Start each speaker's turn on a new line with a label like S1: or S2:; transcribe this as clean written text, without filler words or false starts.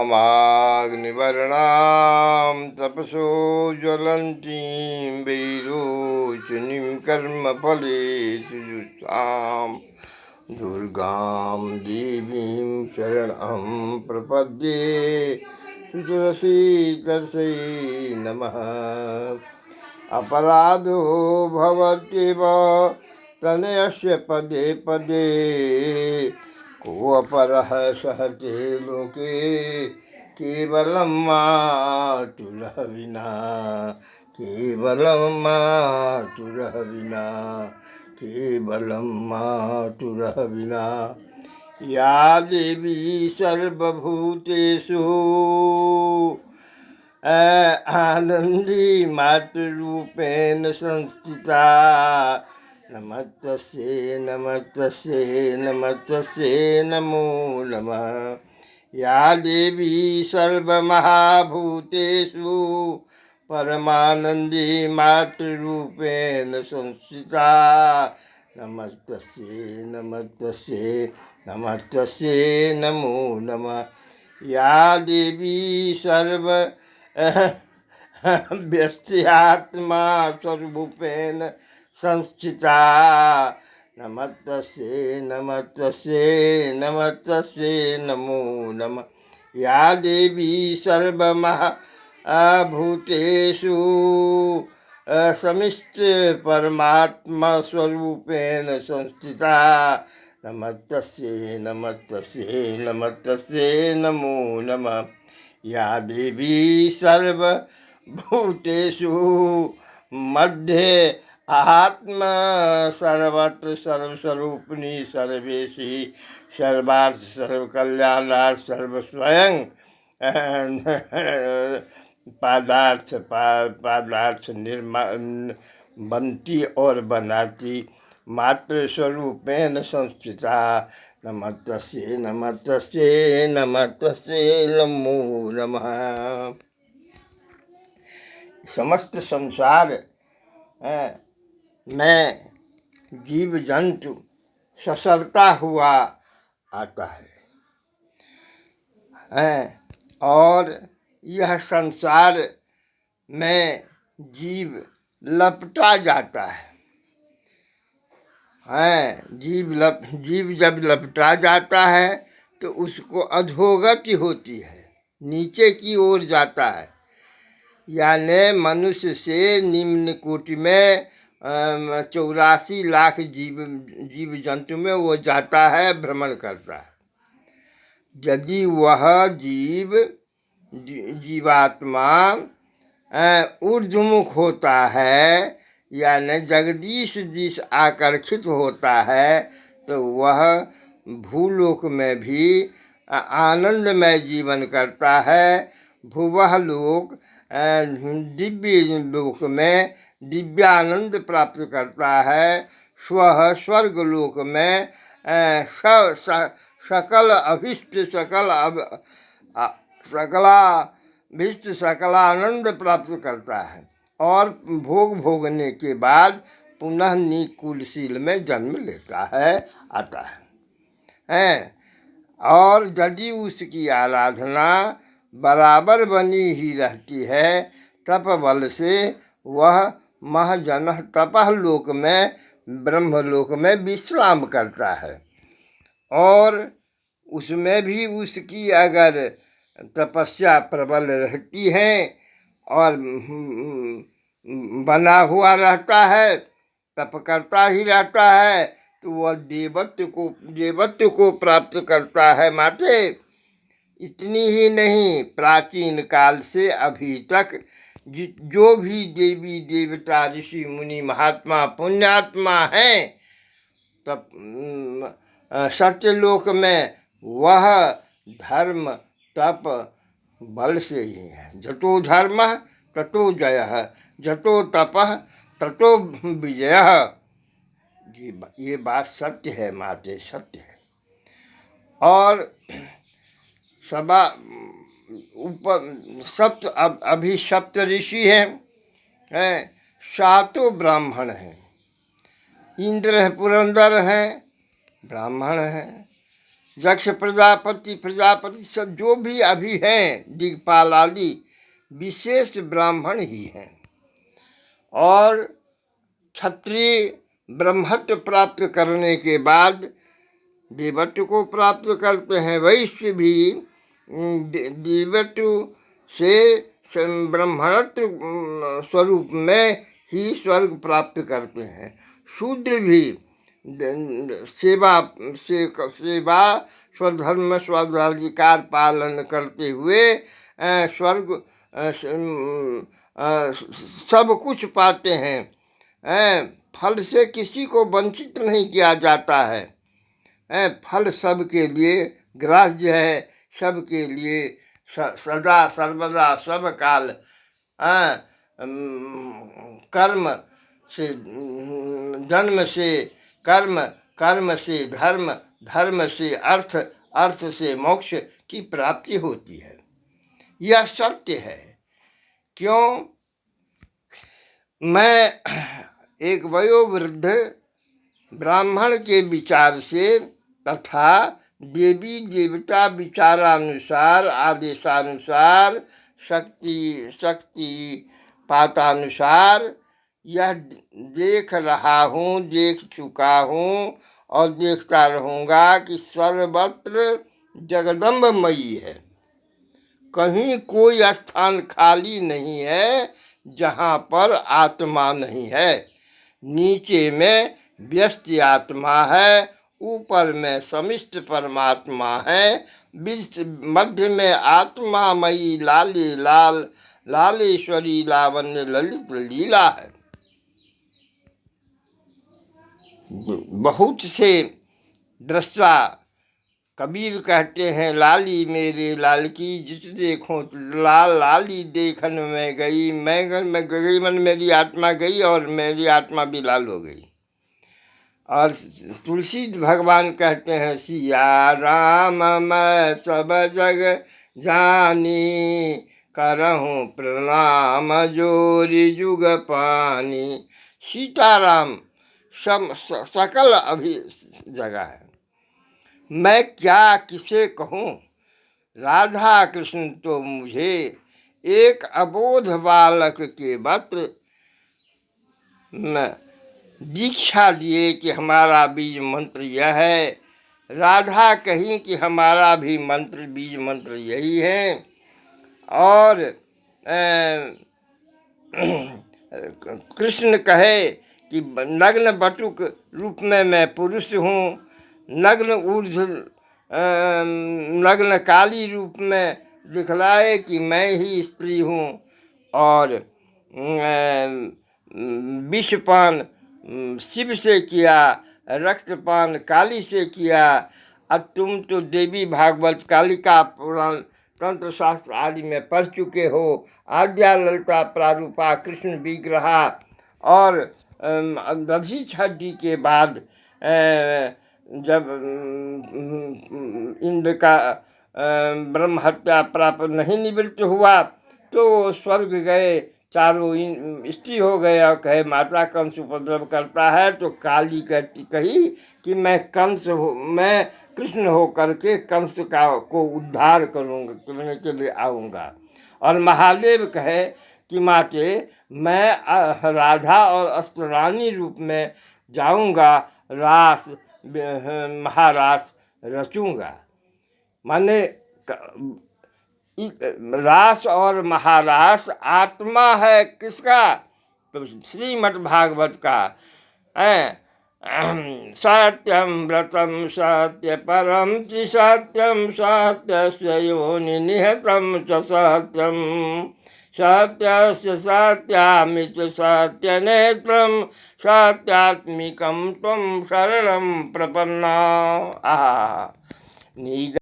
S1: अहमाग्निवर्णां तपसो ज्वलन्तीं वैरोचनीं कर्मफलेषु जुषां दुर्गां देवीं शरणं प्रपद्ये तुलसी तस्यै नमः। अपराधो भवत्येव तनयस्य पदे पदे कोऽपरः सहते लोके केवलं मातुलः विना, केवलं मातुलः विना, केवलं मातुलः विना। या देवी सर्वभूतेषु आनंदी मातृरूपेण संस्थिता नमस्तस्यै नमस्तस्यै नमस्तस्यै नमो नमः। या देवी सर्वमहाभूतेषु परमानंदी मातृरूपेण संस्थिता नमस्तस्यै नमस्तस्यै नमस्तस्यै नमो नमः। या देवी सर्व व्यस्यात्मा स्वरूपेण संस्थिता नमस्तस्यै नमस्तस्यै नमस्तस्यै नमो नमः। या देवी सर्वमहाभूतेषु समिष्ट परमात्मा स्वरूपेण संस्थिता नमस्तस्यै नमस्तस्यै नमस्तस्यै नमो नमः। या देवी सर्वभूतेषु मध्ये आत्म सर्वत्र सर्वस्वरूपिणी सर्वेशी सर्वार्थ सर्वकल्याणार्थ सर्वस्वयं पादार्थ निर्मा बनती और बनाती मातृ स्वरूपेण संस्थिता नमस्तस्यै नमस्तस्यै नमस्तस्यै नमो नमः। समस्त संसार में जीव जंतु ससरता हुआ आता है और यह संसार में जीव लपटा जाता है। जीव जब लपटा जाता है तो उसको अधोगति होती है, नीचे की ओर जाता है। यानी मनुष्य से निम्न कोटि में 84 लाख जीव जंतु में वो जाता है, भ्रमण करता है। यदि वह जीवात्मा ऊर्ध्वमुख होता है यानी जगदीश दिश आकर्षित होता है तो वह भूलोक में भी आनंदमय जीवन करता है। भुवः लोक दिव्य लोक में दिव्यानंद प्राप्त करता है। स्वः स्वर्गलोक में सकल अभिष्ट सकलानंद प्राप्त करता है और भोग भोगने के बाद पुनः निकुलशील में जन्म लेता है, आता है। और यदि उसकी आराधना बराबर बनी ही रहती है तप बल से वह महजन तपह लोक में ब्रह्मलोक में विश्राम करता है। और उसमें भी उसकी अगर तपस्या प्रबल रहती है और बना हुआ रहता है, तप करता ही रहता है तो वह देवत्व को प्राप्त करता है। माते इतनी ही नहीं, प्राचीन काल से अभी तक जो भी देवी देवता ऋषि मुनि महात्मा पुण्यात्मा हैं तब सत्यलोक में वह धर्म तप बल से ही है। जतो धर्म ततो जयः, जतो तपः ततो विजयः। ये बात सत्य है माते, सत्य है। और सभा ऊपर अभी सप्त ऋषि हैं, सातों ब्राह्मण हैं। इंद्र है, पुरंदर हैं, ब्राह्मण हैं। यक्ष प्रजापति प्रजापति सब जो भी अभी हैं दिक्पाल आदि विशेष ब्राह्मण ही हैं। और क्षत्रिय ब्रह्मत्व प्राप्त करने के बाद देवत्व को प्राप्त करते हैं। वैश्य भी देवत्व से ब्रह्मणत्व स्वरूप में ही स्वर्ग प्राप्त करते हैं। शूद्र भी सेवा स्वधर्म स्वाधिकार पालन करते हुए स्वर्ग सब कुछ पाते हैं। फल से किसी को वंचित नहीं किया जाता है। फल सबके लिए ग्राह्य है, सबके लिए सदा सर्वदा सब काल। कर्म से जन्म से कर्म, कर्म से धर्म, धर्म से अर्थ, अर्थ से मोक्ष की प्राप्ति होती है। यह सत्य है। क्यों? मैं एक वयोवृद्ध ब्राह्मण के विचार से तथा देवी देवता विचारानुसार आदेशानुसार शक्ति पातानुसार यह देख रहा हूँ, देख चुका हूँ और देखता रहूँगा कि सर्वत्र जगदम्बमयी है। कहीं कोई स्थान खाली नहीं है जहाँ पर आत्मा नहीं है। नीचे में व्यस्त आत्मा है, ऊपर में समिष्ट परमात्मा है, बीच मध्य में आत्मामयी लाली लाल लालेश्वरी लावण्य ललित लीला है। बहुत से दृष्टा कबीर कहते हैं, लाली मेरे लाल की जिस देखो लाल लाली देखन में गई, मैं गई मन मेरी आत्मा गई और मेरी आत्मा भी लाल हो गई। और तुलसी भगवान कहते हैं, सिया राम मैं सब जग जानी, करहूँ प्रणाम जोरी जुग पानी। सीताराम सकल अभी जगह है। मैं क्या किसे कहूँ, राधा कृष्ण तो मुझे एक अबोध बालक के वत दीक्षा दिए कि हमारा बीज मंत्र यह है। राधा कहीं कि हमारा भी मंत्र बीज मंत्र यही है। और कृष्ण कहे कि नग्न बटुक रूप में मैं पुरुष हूँ, नग्न ऊर्ध नग्न काली रूप में दिखलाए कि मैं ही स्त्री हूँ। और विषपान शिव से किया, रक्तपान काली से किया। अब तुम तो देवी भागवत कालिका पुराण तंत्र शास्त्र आदि में पढ़ चुके हो। आद्या ललिता प्रारूपा कृष्ण विग्रहा। और दधी छठी के बाद जब इंद्र का ब्रह्म हत्या प्राप्त नहीं निवृत्त हुआ तो स्वर्ग गए, चारों स्त्री हो गए और कहे माता कंस उपद्रव करता है। तो काली कही कि मैं कंस हो, मैं कृष्ण हो करके कंस को उद्धार करूँगा, करने के लिए आऊँगा। और महादेव कहे कि माते मैं राधा और अस्त्ररानी रूप में जाऊँगा, रास महारास रचूँगा। माने रास और महारास आत्मा है किसका? तो श्रीमद् भागवत का। सत्यम व्रतम सत्य परम च सत्यम सत्यस्य योनि निहतम च सत्यम सत्यस्य सत्यामित सत्यनेत्रम सत्यात्मिकम त्वं शरणं प्रपन्ना।